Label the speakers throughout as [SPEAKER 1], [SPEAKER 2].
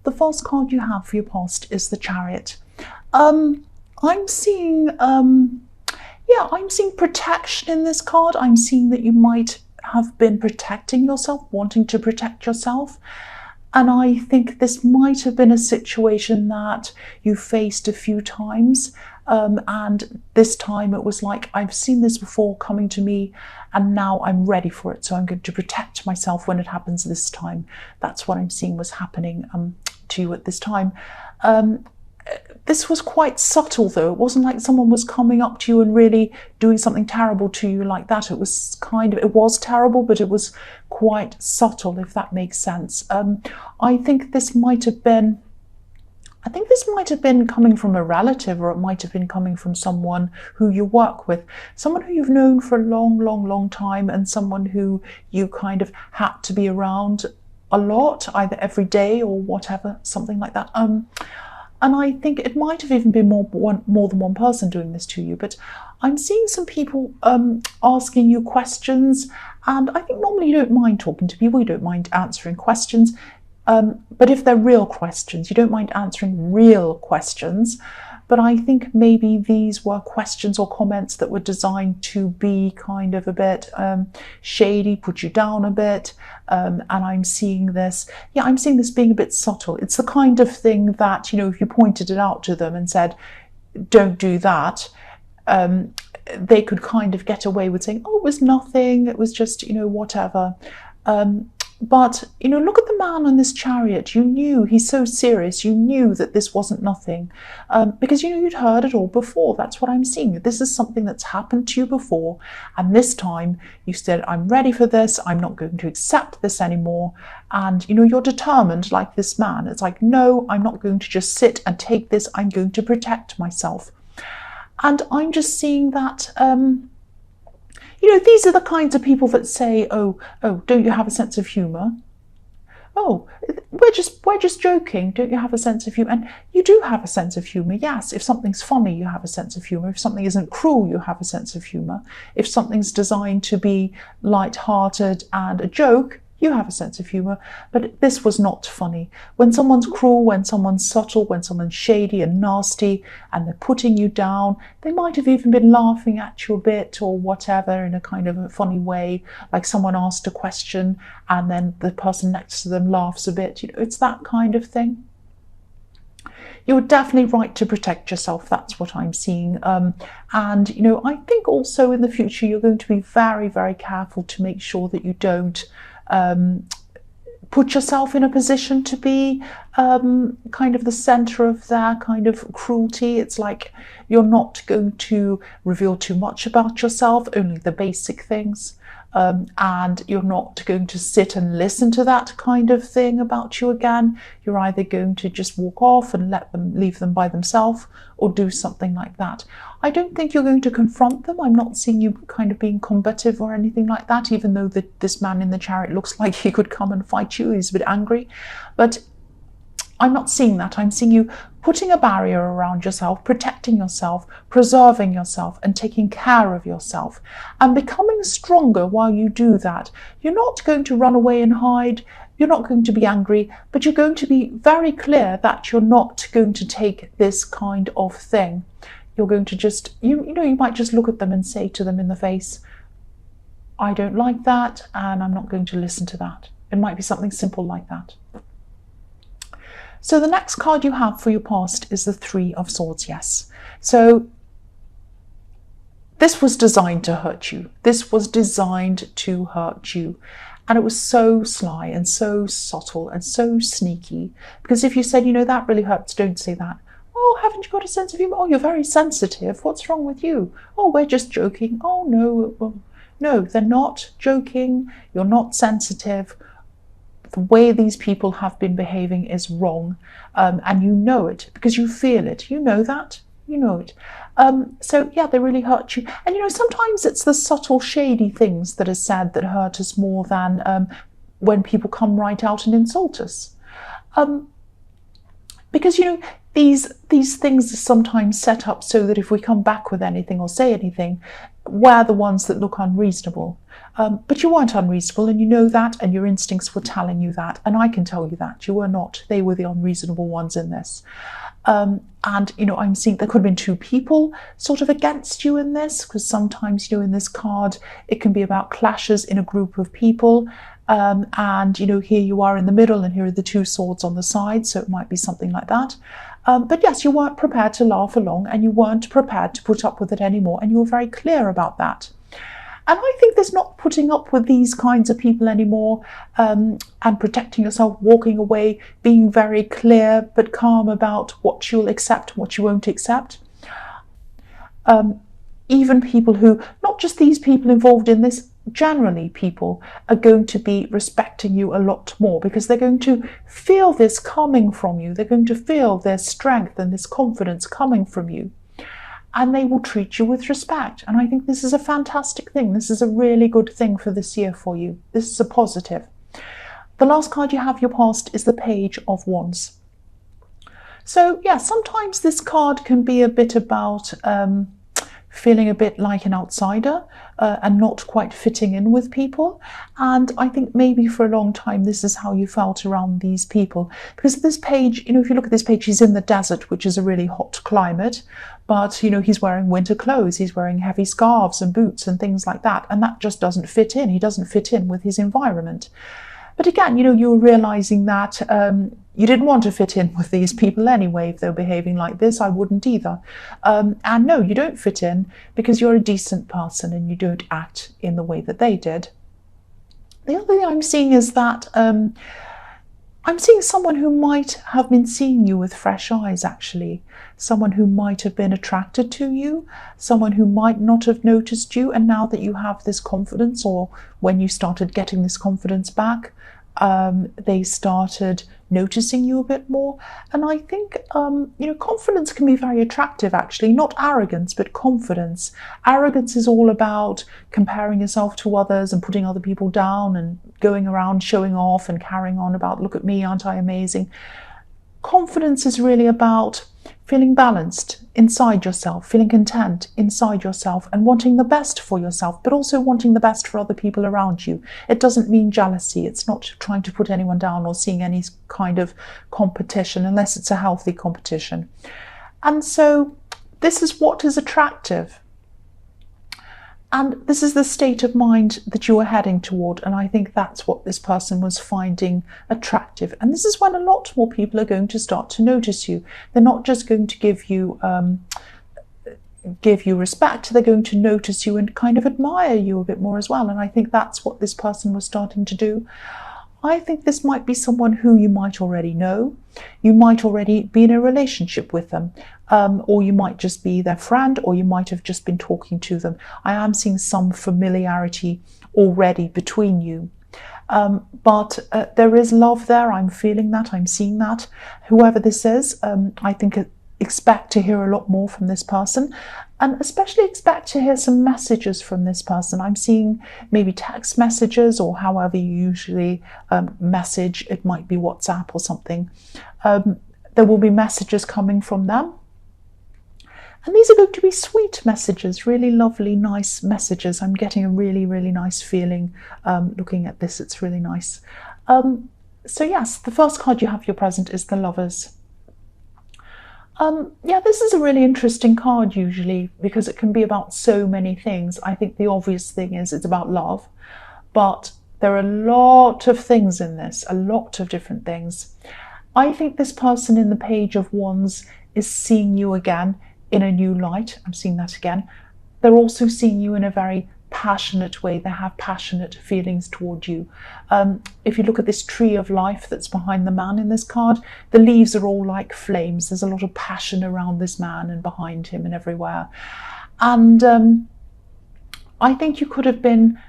[SPEAKER 1] the first card you have for your past is the Chariot. I'm seeing, I'm seeing protection in this card. I'm seeing that you might have been protecting yourself, wanting to protect yourself. And I think this might have been a situation that you faced a few times. And this time it was like, I've seen this before coming to me and now I'm ready for it. So I'm going to protect myself when it happens this time. That's what I'm seeing was happening to you at this time. This was quite subtle though. It wasn't like someone was coming up to you and really doing something terrible to you like that. It was it was terrible, but it was quite subtle, if that makes sense. I think this might have been coming from a relative, or it might have been coming from someone who you work with, someone who you've known for a long time, and someone who you kind of had to be around a lot, either every day or whatever, something like that. And I think it might have even been more than one person doing this to you, but I'm seeing some people asking you questions, and I think normally you don't mind talking to people, you don't mind answering questions, but if they're real questions, you don't mind answering real questions. But I think maybe these were questions or comments that were designed to be kind of a bit shady, put you down a bit. And I'm seeing this being a bit subtle. It's the kind of thing that, if you pointed it out to them and said, don't do that, they could kind of get away with saying, oh, it was nothing, it was just, whatever. But, look at the man on this Chariot. You knew, he's so serious, you knew that this wasn't nothing. Because, you'd heard it all before. That's what I'm seeing. This is something that's happened to you before. And this time you said, I'm ready for this. I'm not going to accept this anymore. And, you're determined like this man. It's like, no, I'm not going to just sit and take this. I'm going to protect myself. And I'm just seeing that... these are the kinds of people that say, oh, don't you have a sense of humour? Oh, we're just joking. Don't you have a sense of humour? And you do have a sense of humour, yes. If something's funny, you have a sense of humour. If something isn't cruel, you have a sense of humour. If something's designed to be light-hearted and a joke, you have a sense of humour, but this was not funny. When someone's cruel, when someone's subtle, when someone's shady and nasty, and they're putting you down, they might have even been laughing at you a bit or whatever in a kind of a funny way, like someone asked a question and then the person next to them laughs a bit. It's that kind of thing. You're definitely right to protect yourself. That's what I'm seeing. And, I think also in the future, you're going to be very, very careful to make sure that you don't put yourself in a position to be kind of the center of their kind of cruelty. It's like you're not going to reveal too much about yourself, only the basic things. And you're not going to sit and listen to that kind of thing about you again. You're either going to just walk off and leave them by themselves, or do something like that. I don't think you're going to confront them. I'm not seeing you kind of being combative or anything like that, even though this man in the Chariot looks like he could come and fight you. He's a bit angry. But I'm not seeing that. I'm seeing you putting a barrier around yourself, protecting yourself, preserving yourself, and taking care of yourself, and becoming stronger while you do that. You're not going to run away and hide. You're not going to be angry, but you're going to be very clear that you're not going to take this kind of thing. You're going to just, you might just look at them and say to them in the face, I don't like that, and I'm not going to listen to that. It might be something simple like that. So the next card you have for your past is the Three of Swords, yes. So this was designed to hurt you. This was designed to hurt you. And it was so sly and so subtle and so sneaky. Because if you said, that really hurts, don't say that. Oh, haven't you got a sense of humour? Oh, you're very sensitive. What's wrong with you? Oh, we're just joking. Oh, no. Well, no, they're not joking. You're not sensitive. The way these people have been behaving is wrong, and you know it because you feel it. You know that. You know it. So yeah, they really hurt you. And sometimes it's the subtle, shady things that are said that hurt us more than when people come right out and insult us. Because, you know, these things are sometimes set up so that if we come back with anything or say anything, we're the ones that look unreasonable. But you weren't unreasonable, and you know that, and your instincts were telling you that, and I can tell you that you were not. They were the unreasonable ones in this. And, you know, I'm seeing there could have been two people sort of against you in this, because sometimes, you know, in this card, it can be about clashes in a group of people. And, you know, here you are in the middle, and here are the two swords on the side, so it might be something like that. But yes, you weren't prepared to laugh along, and you weren't prepared to put up with it anymore, and you were very clear about that. And I think there's not putting up with these kinds of people anymore, and protecting yourself, walking away, being very clear but calm about what you'll accept and what you won't accept. Even people who, not just these people involved in this, generally people are going to be respecting you a lot more, because they're going to feel this coming from you. They're going to feel their strength and this confidence coming from you. And they will treat you with respect. And I think this is a fantastic thing. This is a really good thing for this year for you. This is a positive. The last card you have, your past, is the Page of Wands. So yeah, sometimes this card can be a bit about feeling a bit like an outsider and not quite fitting in with people. And I think maybe for a long time this is how you felt around these people. Because this page, you know, if you look at this page, he's in the desert, which is a really hot climate. But, you know, he's wearing winter clothes, he's wearing heavy scarves and boots and things like that. And that just doesn't fit in. He doesn't fit in with his environment. But again, you know, you're realizing that you didn't want to fit in with these people anyway. If they're behaving like this, I wouldn't either. And no, you don't fit in because you're a decent person and you don't act in the way that they did. The other thing I'm seeing is that I'm seeing someone who might have been seeing you with fresh eyes, actually. Someone who might have been attracted to you, someone who might not have noticed you, and now that you have this confidence, or when you started getting this confidence back, they started noticing you a bit more. And I think, you know, confidence can be very attractive, actually. Not arrogance, but confidence. Arrogance is all about comparing yourself to others and putting other people down and going around showing off and carrying on about, look at me, aren't I amazing? Confidence is really about feeling balanced inside yourself, feeling content inside yourself, and wanting the best for yourself, but also wanting the best for other people around you. It doesn't mean jealousy. It's not trying to put anyone down or seeing any kind of competition, unless it's a healthy competition. And so this is what is attractive. And this is the state of mind that you are heading toward. And I think that's what this person was finding attractive. And this is when a lot more people are going to start to notice you. They're not just going to give you respect. They're going to notice you and kind of admire you a bit more as well. And I think that's what this person was starting to do. I think this might be someone who you might already know. You might already be in a relationship with them, or you might just be their friend, or you might have just been talking to them. I am seeing some familiarity already between you. But there is love there. I'm feeling that. I'm seeing that. Whoever this is, I think expect to hear a lot more from this person, and especially expect to hear some messages from this person. I'm seeing maybe text messages, or however you usually message. It might be WhatsApp or something. There will be messages coming from them. And these are going to be sweet messages, really lovely, nice messages. I'm getting a really, really nice feeling looking at this. It's really nice. So yes, the first card you have for your present is the Lovers. Yeah, this is a really interesting card usually, because it can be about so many things. I think the obvious thing is it's about love, but there are a lot of things in this, a lot of different things. I think this person in the Page of Wands is seeing you again in a new light. I'm seeing that again. They're also seeing you in a very passionate way. They have passionate feelings toward you. If you look at this tree of life that's behind the man in this card, the leaves are all like flames. There's a lot of passion around this man and behind him and everywhere. And I think you could have been,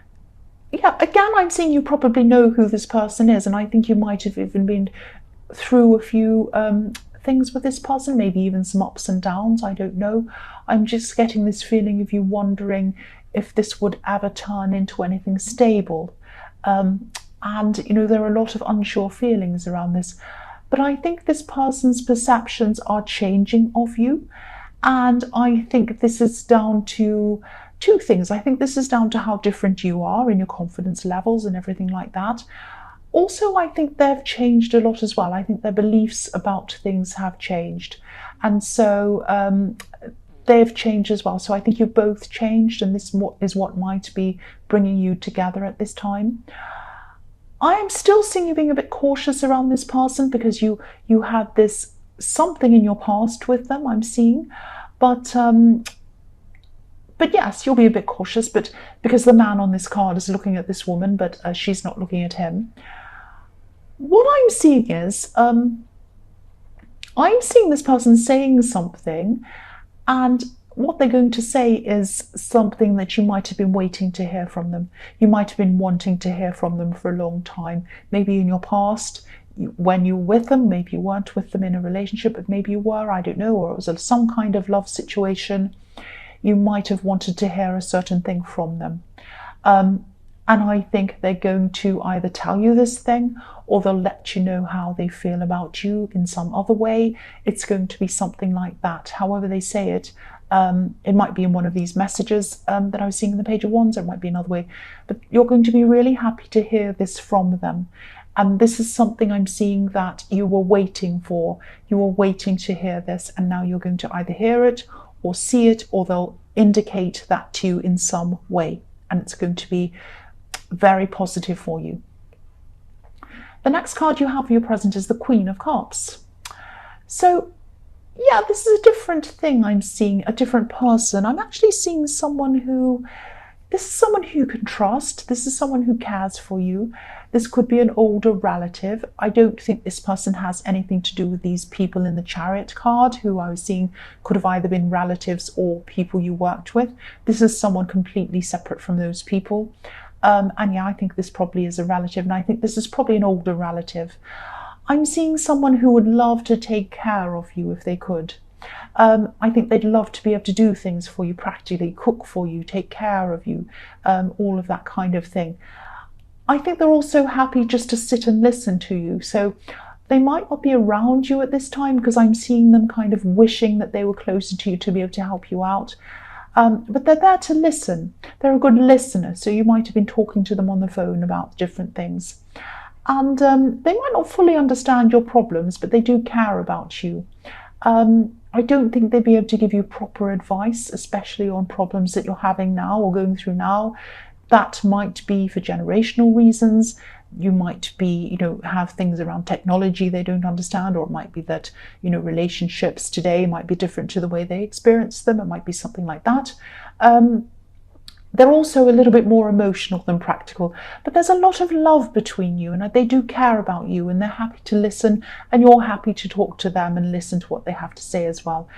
[SPEAKER 1] yeah, again, I'm seeing you probably know who this person is, and I think you might have even been through a few things with this person, maybe even some ups and downs, I don't know. I'm just getting this feeling of you wondering if this would ever turn into anything stable. And, you know, there are a lot of unsure feelings around this. but I think this person's perceptions are changing of you. And I think this is down to two things. I think this is down to how different you are in your confidence levels and everything like that. Also, I think they've changed a lot as well. I think their beliefs about things have changed. And so they've changed as well. So I think you've both changed, and this is what might be bringing you together at this time. I am still seeing you being a bit cautious around this person because you had this something in your past with them, I'm seeing. But yes, you'll be a bit cautious, but because the man on this card is looking at this woman, but she's not looking at him. What I'm seeing is, I'm seeing this person saying something, and what they're going to say is something that you might have been waiting to hear from them. You might have been wanting to hear from them for a long time. Maybe in your past, when you were with them, maybe you weren't with them in a relationship, but maybe you were, I don't know, or it was some kind of love situation. You might have wanted to hear a certain thing from them. And I think they're going to either tell you this thing, or they'll let you know how they feel about you in some other way. It's going to be something like that. However they say it, it might be in one of these messages that I was seeing in the Page of Wands, or it might be another way. But you're going to be really happy to hear this from them. And this is something I'm seeing that you were waiting for. You were waiting to hear this, and now you're going to either hear it or see it, or they'll indicate that to you in some way. And it's going to be very positive for you. The next card you have for your present is the Queen of Cups. So, yeah, this is a different thing I'm seeing, a different person. I'm actually seeing this is someone who you can trust. This is someone who cares for you. This could be an older relative. I don't think this person has anything to do with these people in the Chariot card, who I was seeing could have either been relatives or people you worked with. This is someone completely separate from those people. And yeah, I think this probably is a relative, and I think this is probably an older relative. I'm seeing someone who would love to take care of you if they could. I think they'd love to be able to do things for you practically, cook for you, take care of you, all of that kind of thing. I think they're also happy just to sit and listen to you. So they might not be around you at this time, because I'm seeing them kind of wishing that they were closer to you to be able to help you out. But they're there to listen. They're a good listener. So you might have been talking to them on the phone about different things. And they might not fully understand your problems, but they do care about you. I don't think they'd be able to give you proper advice, especially on problems that you're having now or going through now. That might be for generational reasons. You might be, have things around technology they don't understand, or it might be that, relationships today might be different to the way they experience them. It might be something like that. They're also a little bit more emotional than practical, but there's a lot of love between you, and they do care about you, and they're happy to listen, and you're happy to talk to them and listen to what they have to say as well.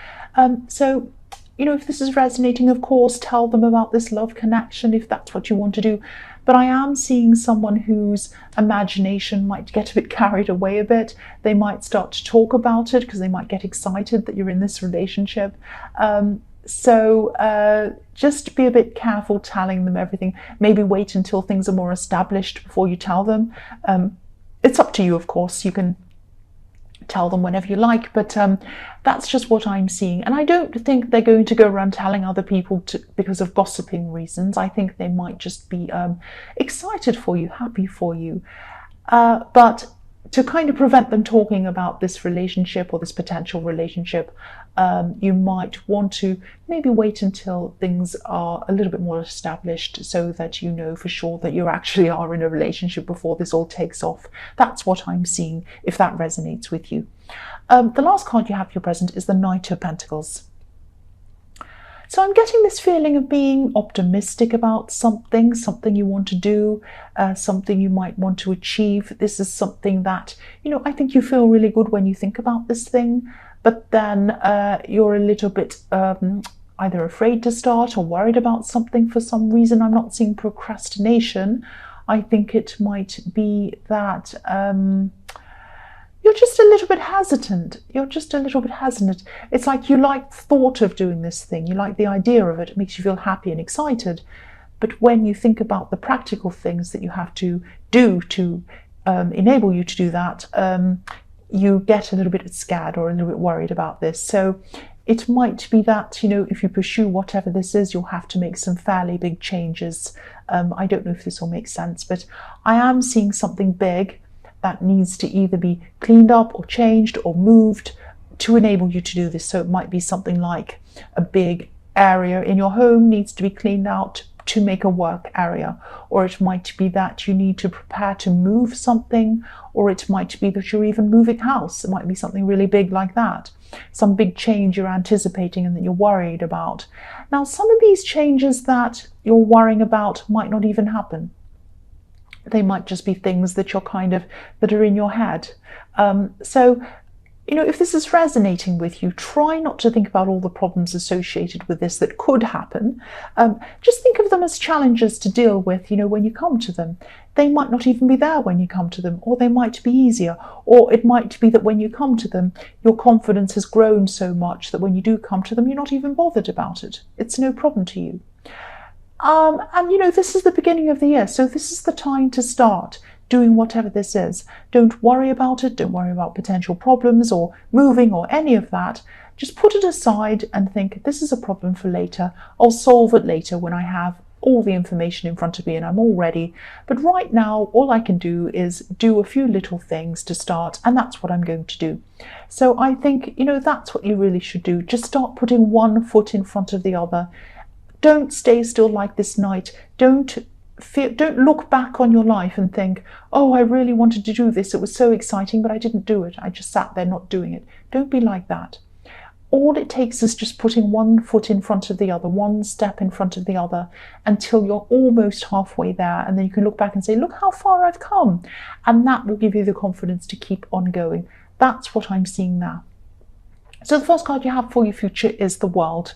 [SPEAKER 1] So, if this is resonating, of course, tell them about this love connection if that's what you want to do. But I am seeing someone whose imagination might get a bit carried away a bit. They might start to talk about it because they might get excited that you're in this relationship. So just be a bit careful telling them everything. Maybe wait until things are more established before you tell them. It's up to you, of course. You can tell them whenever you like, but that's just what I'm seeing. And I don't think they're going to go around telling other people because of gossiping reasons. I think they might just be excited for you, happy for you. But to kind of prevent them talking about this relationship or this potential relationship, you might want to maybe wait until things are a little bit more established, so that you know for sure that you actually are in a relationship before this all takes off. That's what I'm seeing, if that resonates with you. The last card you have for your present is the Knight of Pentacles. So I'm getting this feeling of being optimistic about something you want to do, something you might want to achieve. This is something that, I think you feel really good when you think about this thing, but then you're a little bit either afraid to start or worried about something for some reason. I'm not seeing procrastination. I think it might be that you're just a little bit hesitant. It's like you like the thought of doing this thing. You like the idea of it. It makes you feel happy and excited. But when you think about the practical things that you have to do to enable you to do that, you get a little bit scared or a little bit worried about this. So it might be that, if you pursue whatever this is, you'll have to make some fairly big changes. I don't know if this will make sense, but I am seeing something big that needs to either be cleaned up or changed or moved to enable you to do this. So it might be something like a big area in your home needs to be cleaned out to make a work area, or it might be that you need to prepare to move something, or it might be that you're even moving house. It might be something really big like that, some big change you're anticipating and that you're worried about. Now, some of these changes that you're worrying about might not even happen. They might just be things that that are in your head. So if this is resonating with you, try not to think about all the problems associated with this that could happen. Just think of them as challenges to deal with, when you come to them. They might not even be there when you come to them, or they might be easier, or it might be that when you come to them, your confidence has grown so much that when you do come to them, you're not even bothered about it. It's no problem to you. And this is the beginning of the year, so this is the time to start doing whatever this is. Don't worry about it. Don't worry about potential problems or moving or any of that. Just put it aside and think, this is a problem for later. I'll solve it later when I have all the information in front of me and I'm all ready. But right now, all I can do is do a few little things to start, and that's what I'm going to do. So I think, that's what you really should do. Just start putting one foot in front of the other. Don't stay still like this night. Don't look back on your life and think, oh, I really wanted to do this. It was so exciting, but I didn't do it. I just sat there not doing it. Don't be like that. All it takes is just putting one foot in front of the other, one step in front of the other, until you're almost halfway there. And then you can look back and say, look how far I've come. And that will give you the confidence to keep on going. That's what I'm seeing now. So the first card you have for your future is the World.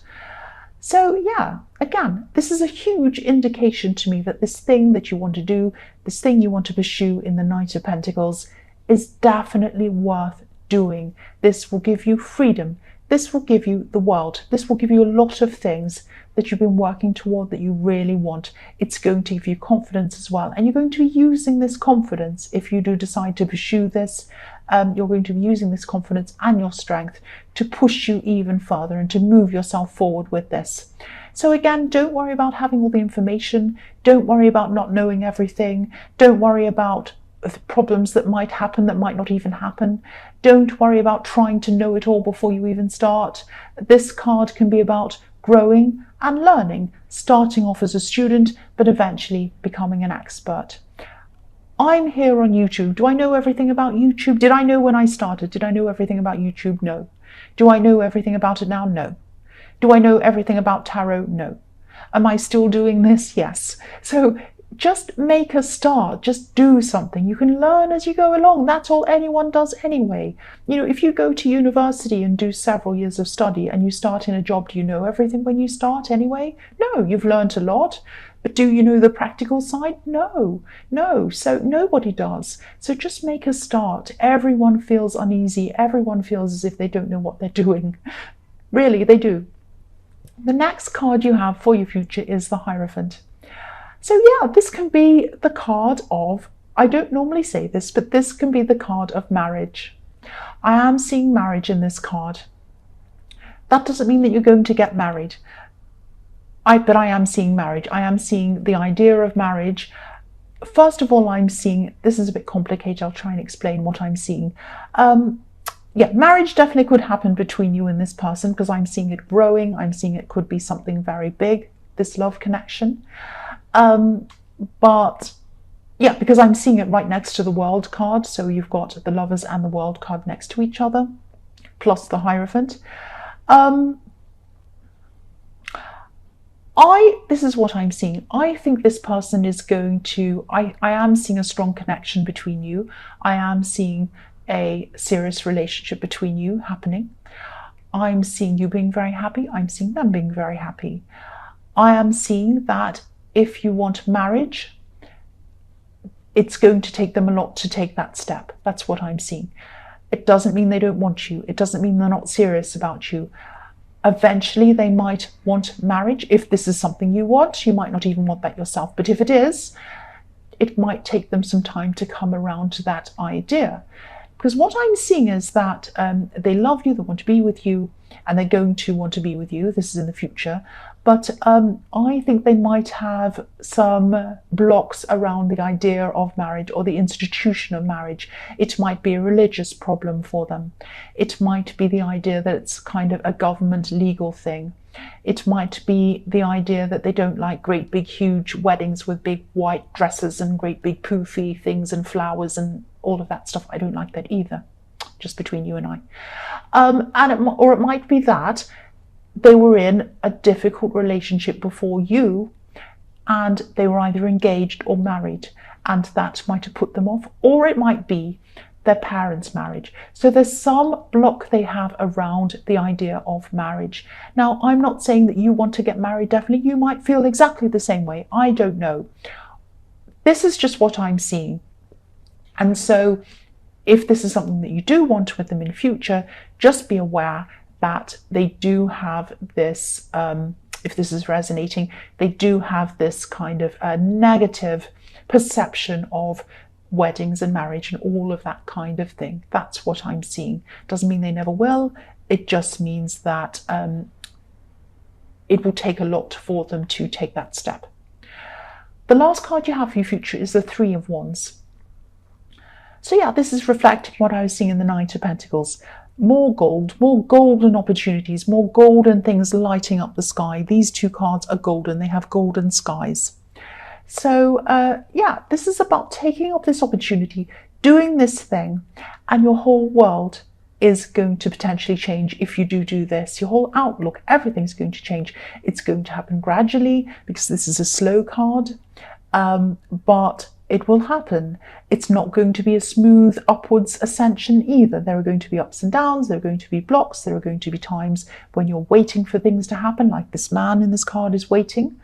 [SPEAKER 1] So yeah, again, this is a huge indication to me that this thing that you want to do, this thing you want to pursue in the Knight of Pentacles is definitely worth doing. This will give you freedom. This will give you the world. This will give you a lot of things that you've been working toward that you really want. It's going to give you confidence as well. And you're going to be using this confidence if you do decide to pursue this. You're going to be using this confidence and your strength to push you even further and to move yourself forward with this. So again, don't worry about having all the information. Don't worry about not knowing everything. Don't worry about problems that might happen that might not even happen. Don't worry about trying to know it all before you even start. This card can be about growing and learning, starting off as a student, but eventually becoming an expert. I'm here on YouTube. Do I know everything about YouTube? Did I know when I started? Did I know everything about YouTube? No. Do I know everything about it now? No. Do I know everything about tarot? No. Am I still doing this? Yes. So just make a start. Just do something. You can learn as you go along. That's all anyone does anyway. If you go to university and do several years of study and you start in a job, do you know everything when you start anyway? No, you've learned a lot. But do you know the practical side? No. So nobody does. So just make a start. Everyone feels uneasy. Everyone feels as if they don't know what they're doing. Really, they do. The next card you have for your future is the Hierophant. So yeah, this can be the card of, I don't normally say this, but this can be the card of marriage. I am seeing marriage in this card. That doesn't mean that you're going to get married. But I am seeing marriage. I am seeing the idea of marriage. First of all, I'm seeing, this is a bit complicated. I'll try and explain what I'm seeing. Yeah, marriage definitely could happen between you and this person because I'm seeing it growing. I'm seeing it could be something very big, this love connection. But yeah, because I'm seeing it right next to the World card. So you've got the Lovers and the World card next to each other, plus the Hierophant. This is what I'm seeing. I think this person is going to, I am seeing a strong connection between you. I am seeing a serious relationship between you happening. I'm seeing you being very happy. I'm seeing them being very happy. I am seeing that if you want marriage, it's going to take them a lot to take that step. That's what I'm seeing. It doesn't mean they don't want you. It doesn't mean they're not serious about you. Eventually, they might want marriage. If this is something you want, you might not even want that yourself. But if it is, it might take them some time to come around to that idea. Because what I'm seeing is that they love you, they want to be with you, and they're going to want to be with you. This is in the future. But I think they might have some blocks around the idea of marriage or the institution of marriage. It might be a religious problem for them. It might be the idea that it's kind of a government legal thing. It might be the idea that they don't like great big huge weddings with big white dresses and great big poofy things and flowers and all of that stuff. I don't like that either, just between you and I. Or it might be that they were in a difficult relationship before you, and they were either engaged or married, and that might have put them off. Or it might be their parents' marriage. So there's some block they have around the idea of marriage. Now, I'm not saying that you want to get married, definitely. You might feel exactly the same way. I don't know. This is just what I'm seeing. And so if this is something that you do want with them in future, just be aware that they do have this, if this is resonating, they do have this kind of a negative perception of weddings and marriage and all of that kind of thing. That's what I'm seeing. Doesn't mean they never will. It just means that it will take a lot for them to take that step. The last card you have for your future is the Three of Wands. So yeah, this is reflecting what I was seeing in the Knight of Pentacles. More golden opportunities, more golden things lighting up the sky. These two cards are golden. They have golden skies. So yeah, this is about taking up this opportunity, doing this thing, and your whole world is going to potentially change if you do this. Your whole outlook, everything's going to change. It's going to happen gradually because this is a slow card, but it will happen. It's not going to be a smooth upwards ascension either. There are going to be ups and downs. There are going to be blocks. There are going to be times when you're waiting for things to happen, like this man in this card is waiting.